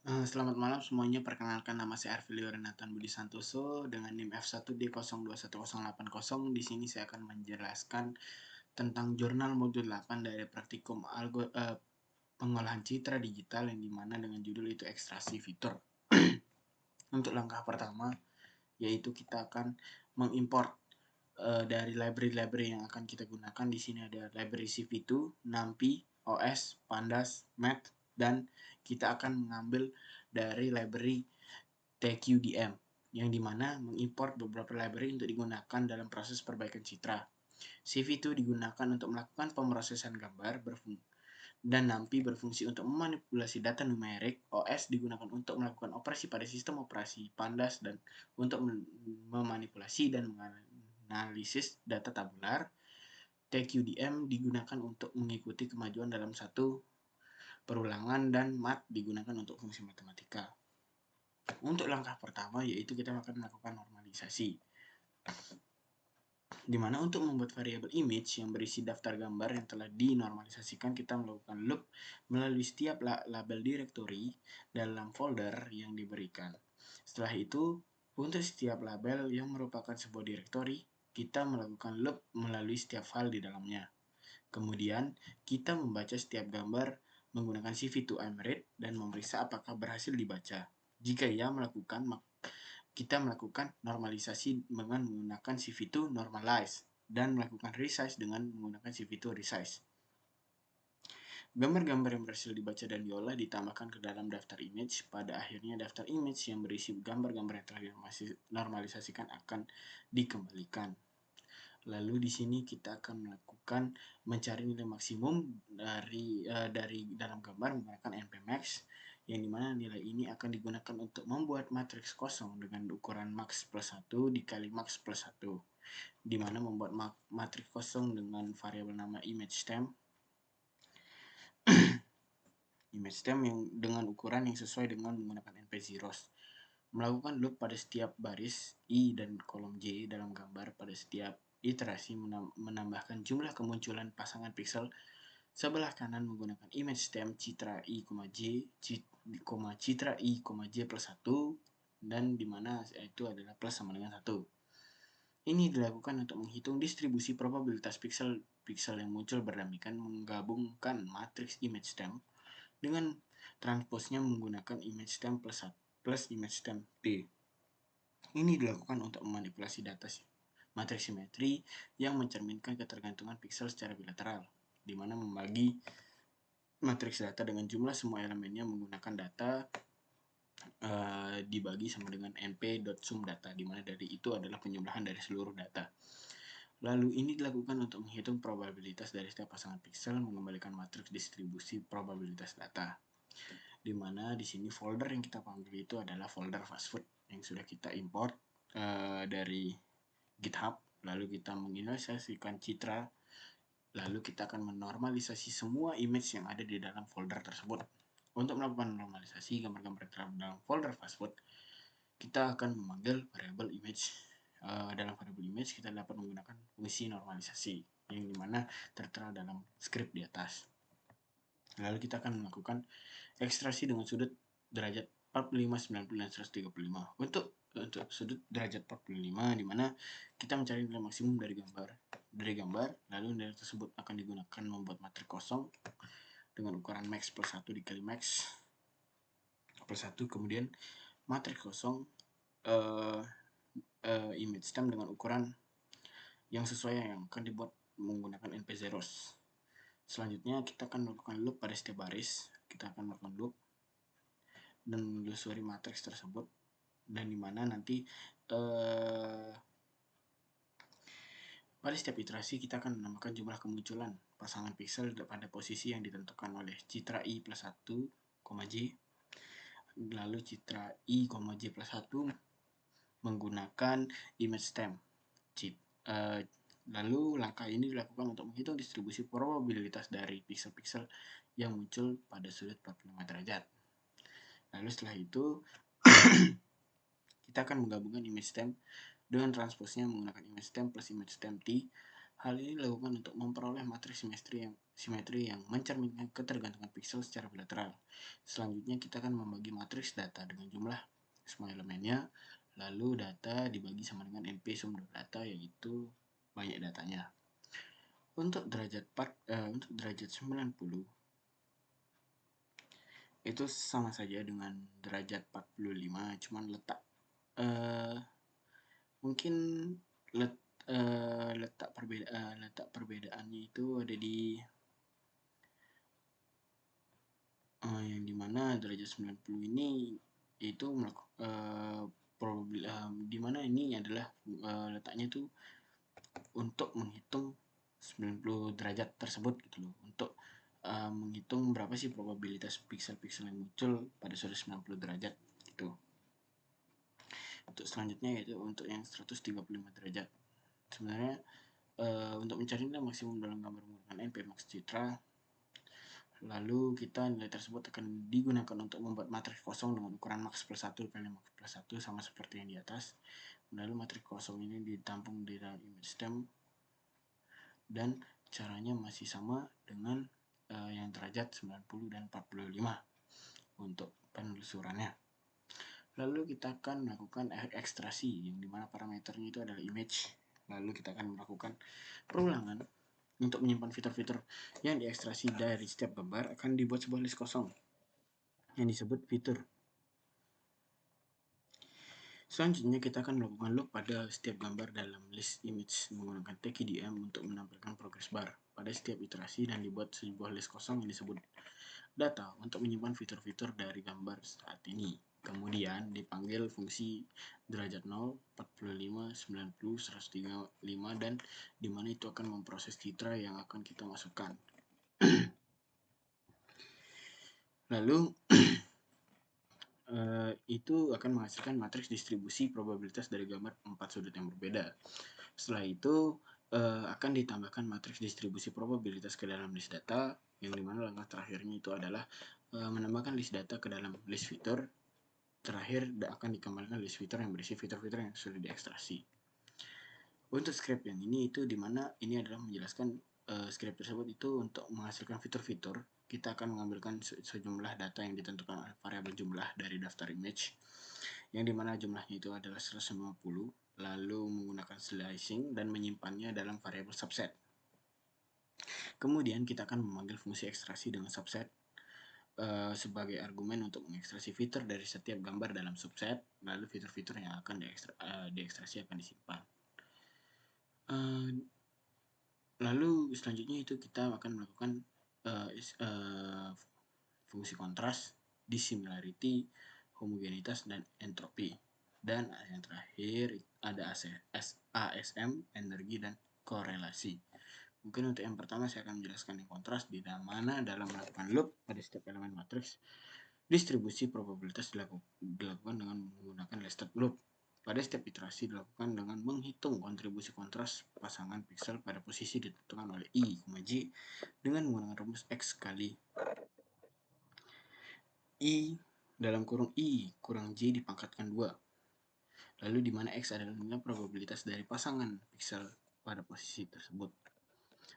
Selamat malam semuanya, perkenalkan nama saya Arvilio Renatan Budi Santoso dengan NIM F1D021080. Di sini saya akan menjelaskan tentang jurnal modul 8 dari praktikum pengolahan citra digital yang dimana dengan judul itu ekstraksi fitur. Untuk langkah pertama yaitu kita akan mengimport dari library-library yang akan kita gunakan. Di sini ada library CV2, NumPy, OS, Pandas, Math, dan kita akan mengambil dari library TQDM yang dimana mengimport beberapa library untuk digunakan dalam proses perbaikan citra. CV2 digunakan untuk melakukan pemrosesan gambar dan NumPy berfungsi untuk memanipulasi data numerik. OS digunakan untuk melakukan operasi pada sistem operasi Pandas dan untuk memanipulasi dan menganalisis data tabular. TQDM digunakan untuk mengikuti kemajuan dalam satu perulangan dan Math digunakan untuk fungsi matematika. Untuk langkah pertama yaitu kita akan melakukan normalisasi. Dimana untuk membuat variabel image yang berisi daftar gambar yang telah dinormalisasikan, kita melakukan loop melalui setiap label direktori dalam folder yang diberikan. Setelah itu, untuk setiap label yang merupakan sebuah direktori, kita melakukan loop melalui setiap file di dalamnya. Kemudian, kita membaca setiap gambar menggunakan CV2IMRead dan memeriksa apakah berhasil dibaca. Jika ia melakukan, kita melakukan normalisasi dengan menggunakan CV2 normalize dan melakukan resize dengan menggunakan CV2 resize. Gambar-gambar yang berhasil dibaca dan diolah ditambahkan ke dalam daftar image. Pada akhirnya daftar image yang berisi gambar-gambar yang telah dinormalisasikan akan dikembalikan. Lalu di sini kita akan melakukan mencari nilai maksimum dari dalam gambar menggunakan npmax, yang dimana nilai ini akan digunakan untuk membuat matriks kosong dengan ukuran max plus 1 dikali max plus 1, dimana membuat matriks kosong dengan variabel nama ImageStem yang dengan ukuran yang sesuai dengan menggunakan np-zeros. Melakukan loop pada setiap baris I dan kolom J dalam gambar pada setiap iterasi menambahkan jumlah kemunculan pasangan pixel sebelah kanan menggunakan image stem citra I, J, citra I, J plus 1, dan dimana itu adalah plus sama dengan 1. Ini dilakukan untuk menghitung distribusi probabilitas pixel yang muncul berdampingan menggabungkan matriks image stem dengan transposnya menggunakan image stem plus image stem T. Ini dilakukan untuk memanipulasi data matriks simetri yang mencerminkan ketergantungan pixel secara bilateral, di mana membagi matriks data dengan jumlah semua elemennya menggunakan data dibagi sama dengan np.sum data, di mana dari itu adalah penjumlahan dari seluruh data. Lalu ini dilakukan untuk menghitung probabilitas dari setiap pasangan pixel mengembalikan matriks distribusi probabilitas data. Di mana di sini folder yang kita panggil itu adalah folder fast food yang sudah kita import dari GitHub. Lalu kita menginisiasikan citra, lalu kita akan menormalisasi semua image yang ada di dalam folder tersebut. Untuk melakukan normalisasi gambar-gambar dalam folder fast food, kita akan memanggil variabel image. Dalam variabel image kita dapat menggunakan fungsi normalisasi yang dimana tertera dalam script di atas. Lalu kita akan melakukan ekstraksi dengan sudut derajat 45, 90, dan 135. Untuk sudut derajat 45, di mana kita mencari nilai maksimum dari gambar, lalu nilai tersebut akan digunakan membuat matriks kosong dengan ukuran max plus 1 dikali max plus 1, kemudian matriks kosong image stem dengan ukuran yang sesuai yang akan dibuat menggunakan np-zeros. Selanjutnya kita akan melakukan loop pada setiap baris. Kita akan melakukan loop dan menelusuri matriks tersebut, dan dimana nanti pada setiap iterasi kita akan menambahkan jumlah kemunculan pasangan pixel pada posisi yang ditentukan oleh citra I plus 1, J, lalu citra I, J plus 1 menggunakan image stem. Lalu langkah ini dilakukan untuk menghitung distribusi probabilitas dari pixel-pixel yang muncul pada sudut 45 derajat. Lalu setelah itu kita akan menggabungkan image stem dengan transposnya menggunakan image stem plus image stem T. Hal ini dilakukan untuk memperoleh matriks simetri yang mencerminkan ketergantungan piksel secara bilateral. Selanjutnya kita akan membagi matriks data dengan jumlah semua elemennya, lalu data dibagi sama dengan NP sum data, yaitu banyak datanya. Untuk derajat 90 itu sama saja dengan derajat 45, cuman mungkin letak perbedaannya itu ada di yang dimana derajat 90 ini itu dimana ini adalah letaknya itu untuk menghitung 90 derajat tersebut gitu loh, untuk menghitung berapa sih probabilitas piksel-piksel yang muncul pada suatu 90 derajat gitu. Untuk selanjutnya yaitu untuk yang 135 derajat. Sebenarnya untuk mencari nilai maksimum dalam gambar menggunakan NP-Max Citra, lalu nilai tersebut akan digunakan untuk membuat matriks kosong dengan ukuran max plus 1 kali max plus 1 sama seperti yang di atas. Lalu matriks kosong ini ditampung di dalam image stem dan caranya masih sama dengan yang derajat 90 dan 45 untuk penelusurannya. Lalu kita akan melakukan ekstraksi yang dimana parameternya itu adalah image. Lalu kita akan melakukan perulangan untuk menyimpan fitur-fitur yang diekstrasi dari setiap gambar. Akan dibuat sebuah list kosong yang disebut fitur. Selanjutnya kita akan melakukan loop pada setiap gambar dalam list image menggunakan TKDM untuk menampilkan progress bar pada setiap iterasi, dan dibuat sebuah list kosong yang disebut data untuk menyimpan fitur-fitur dari gambar saat ini. Kemudian dipanggil fungsi derajat 0, 45, 90, 135, dan dimana itu akan memproses citra yang akan kita masukkan. Lalu itu akan menghasilkan matriks distribusi probabilitas dari gambar 4 sudut yang berbeda. Setelah itu akan ditambahkan matriks distribusi probabilitas ke dalam list data, yang dimana langkah terakhirnya itu adalah menambahkan list data ke dalam list fitur. Terakhir akan dikembalikan list fitur yang berisi fitur-fitur yang sudah diekstrasi. Untuk script yang ini itu dimana ini adalah menjelaskan script tersebut itu untuk menghasilkan fitur-fitur. Kita akan mengambilkan sejumlah data yang ditentukan oleh variabel jumlah dari daftar image, yang dimana jumlahnya itu adalah 150, lalu menggunakan slicing dan menyimpannya dalam variabel subset. Kemudian kita akan memanggil fungsi ekstraksi dengan subset sebagai argumen untuk mengekstrasi fitur dari setiap gambar dalam subset, lalu fitur-fitur yang akan diekstrasi akan disimpan. Lalu selanjutnya itu kita akan melakukan fungsi kontras, dissimilarity, homogenitas, dan entropi. Dan yang terakhir ada ASM, energi, dan korelasi. Mungkin untuk yang pertama saya akan menjelaskan yang kontras, di mana dalam melakukan loop pada setiap elemen matriks, distribusi probabilitas dilakukan dengan menggunakan nested loop. Pada setiap iterasi dilakukan dengan menghitung kontribusi kontras pasangan piksel pada posisi ditentukan oleh I, J dengan menggunakan rumus X kali I dalam kurung I kurang J dipangkatkan 2. Lalu di mana X adalah nilai probabilitas dari pasangan piksel pada posisi tersebut.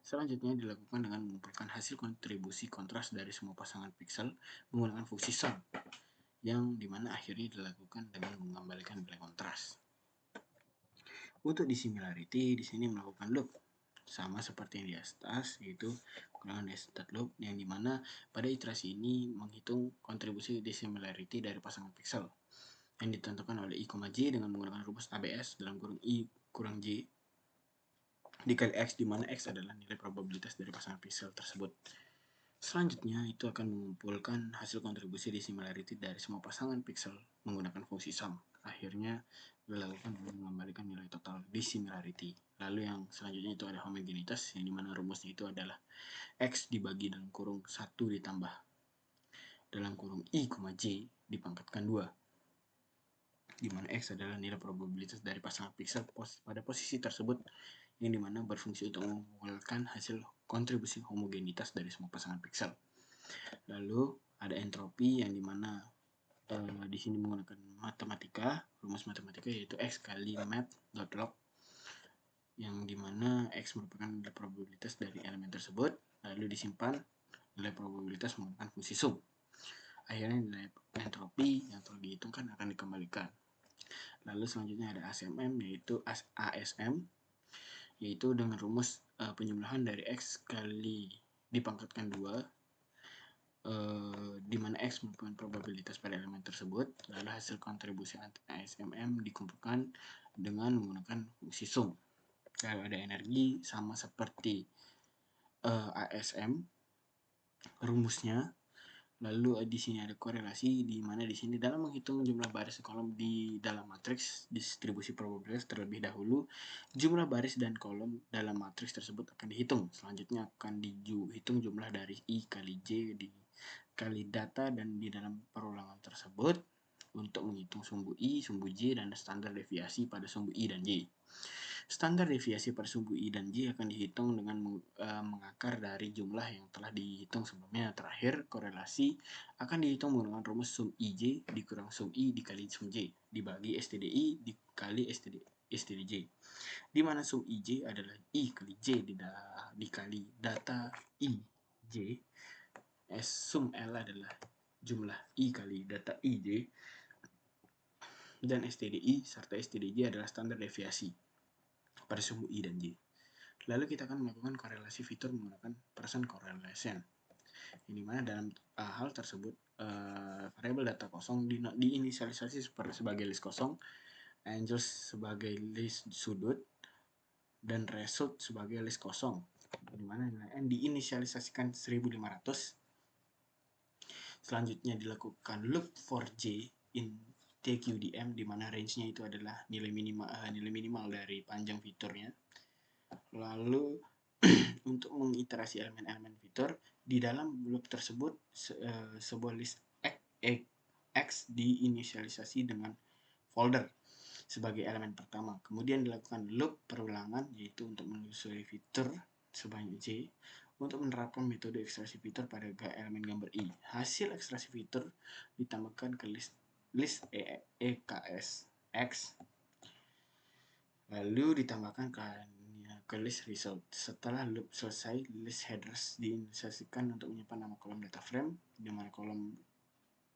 Selanjutnya dilakukan dengan mengumpulkan hasil kontribusi kontras dari semua pasangan piksel menggunakan fungsi sum, yang dimana akhirnya dilakukan dengan mengembalikan nilai kontras. Untuk dissimilarity di sini melakukan loop sama seperti yang di atas, yaitu menggunakan nested loop, yang dimana pada iterasi ini menghitung kontribusi dissimilarity dari pasangan piksel yang ditentukan oleh I, J dengan menggunakan rumus ABS dalam kurung I kurang J dikali X, di mana X adalah nilai probabilitas dari pasangan piksel tersebut. Selanjutnya itu akan mengumpulkan hasil kontribusi dissimilarity dari semua pasangan piksel menggunakan fungsi sum. Akhirnya dilakukan dengan mengembalikan nilai total dissimilarity. Lalu yang selanjutnya itu ada homogenitas, yang dimana rumusnya itu adalah X dibagi dalam kurung 1 ditambah dalam kurung I, J dipangkatkan 2, di mana X adalah nilai probabilitas dari pasangan piksel pada posisi tersebut, yang dimana berfungsi untuk mengumpulkan hasil kontribusi homogenitas dari semua pasangan piksel. Lalu ada entropi, yang dimana di sini menggunakan rumus matematika, yaitu X kali map.log yang dimana X merupakan nilai probabilitas dari elemen tersebut, lalu disimpan nilai probabilitas menggunakan fungsi sum. Akhirnya nilai entropi yang telah dihitungkan akan dikembalikan. Lalu selanjutnya ada ASMM, yaitu ASM, yaitu dengan rumus penjumlahan dari X kali dipangkatkan 2, di mana X merupakan probabilitas pada elemen tersebut, lalu hasil kontribusi ASMM dikumpulkan dengan menggunakan fungsi sum. Kalau ada energi sama seperti ASM rumusnya, lalu di sini ada korelasi, di mana di sini dalam menghitung jumlah baris kolom di dalam matriks distribusi probabilitas terlebih dahulu, jumlah baris dan kolom dalam matriks tersebut akan dihitung. Selanjutnya akan dihitung jumlah dari I kali J kali data dan di dalam perulangan tersebut untuk menghitung sumbu I, sumbu J, dan standar deviasi pada sumbu I dan J. Standar deviasi per sumbu I dan J akan dihitung dengan mengakar dari jumlah yang telah dihitung sebelumnya. Terakhir, korelasi akan dihitung menggunakan rumus sum IJ dikurang sum I dikali sum J dibagi STDI dikali STDJ. Di mana sum IJ adalah I kali J dikali data IJ. Sum L adalah jumlah I kali data IJ. Dan STDI serta STDJ adalah standar deviasi pada sumbu I dan J. Lalu kita akan melakukan korelasi fitur menggunakan person correlation. Ini mana dalam hal tersebut variabel data kosong diinisialisasi sebagai list kosong, angels sebagai list sudut, dan result sebagai list kosong. Di mana nilai n diinisialisasikan 1500. Selanjutnya dilakukan loop for J in TQDM, di mana range-nya itu adalah nilai minimal dari panjang fiturnya. Lalu untuk mengiterasi elemen-elemen fitur di dalam loop tersebut, sebuah list X diinisialisasi dengan folder sebagai elemen pertama. Kemudian dilakukan loop perulangan, yaitu untuk menelusuri fitur sebanyak J untuk menerapkan metode ekstraksi fitur pada elemen gambar I. Hasil ekstraksi fitur ditambahkan ke list EKS X, lalu ditambahkan ke list result. Setelah loop selesai, list headers diinisialisasikan untuk menyimpan nama kolom data frame, di mana kolom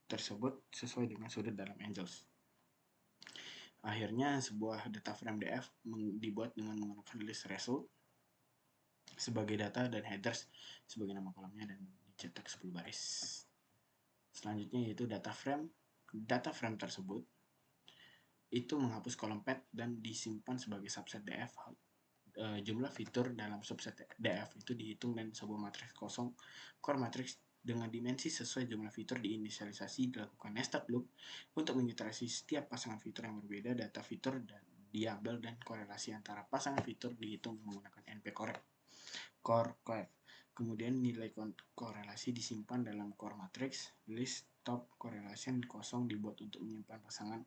tersebut sesuai dengan sudut dalam angels. Akhirnya sebuah data frame DF dibuat dengan menggunakan list result sebagai data dan headers sebagai nama kolomnya dan dicetak 10 baris. Selanjutnya yaitu data frame. Data frame tersebut itu menghapus kolom pad dan disimpan sebagai subset DF. Jumlah fitur dalam subset DF itu dihitung dan sebuah matriks kosong core matrix dengan dimensi sesuai jumlah fitur diinisialisasi, dilakukan nested loop untuk mengiterasi setiap pasangan fitur yang berbeda. Data fitur dan diambil dan korelasi antara pasangan fitur dihitung menggunakan NP core. Kemudian nilai korelasi disimpan dalam core matrix. List top correlation kosong dibuat untuk menyimpan pasangan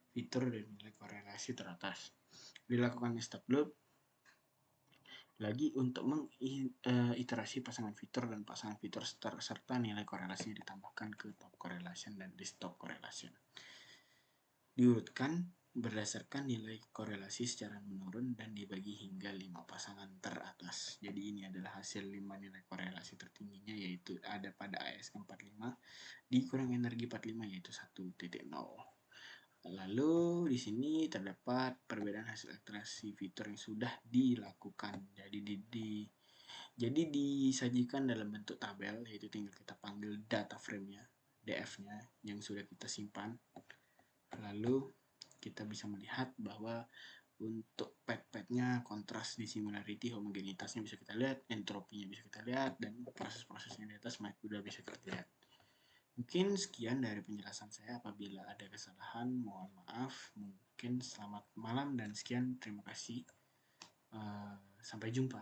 fitur dan nilai korelasi teratas. Dilakukan nested loop lagi untuk mengiterasi pasangan fitur dan pasangan fitur serta nilai korelasinya ditambahkan ke top correlation dan list top correlation. Diurutkan berdasarkan nilai korelasi secara menurun dan dibagi hingga 5 pasangan teratas. Jadi ini adalah hasil 5 nilai korelasi tertingginya, yaitu ada pada ASM 45 dikurang energi 45, yaitu 1.0. Lalu di sini terdapat perbedaan hasil ekstraksi fitur yang sudah dilakukan. Jadi disajikan dalam bentuk tabel, yaitu tinggal kita panggil data frame-nya, DF-nya yang sudah kita simpan. Lalu kita bisa melihat bahwa untuk pad-padnya kontras di similarity, homogenitasnya bisa kita lihat, entropinya bisa kita lihat, dan proses-prosesnya di atas sudah bisa kita lihat. Mungkin sekian dari penjelasan saya. Apabila ada kesalahan, mohon maaf. Mungkin selamat malam dan sekian. Terima kasih. Sampai jumpa.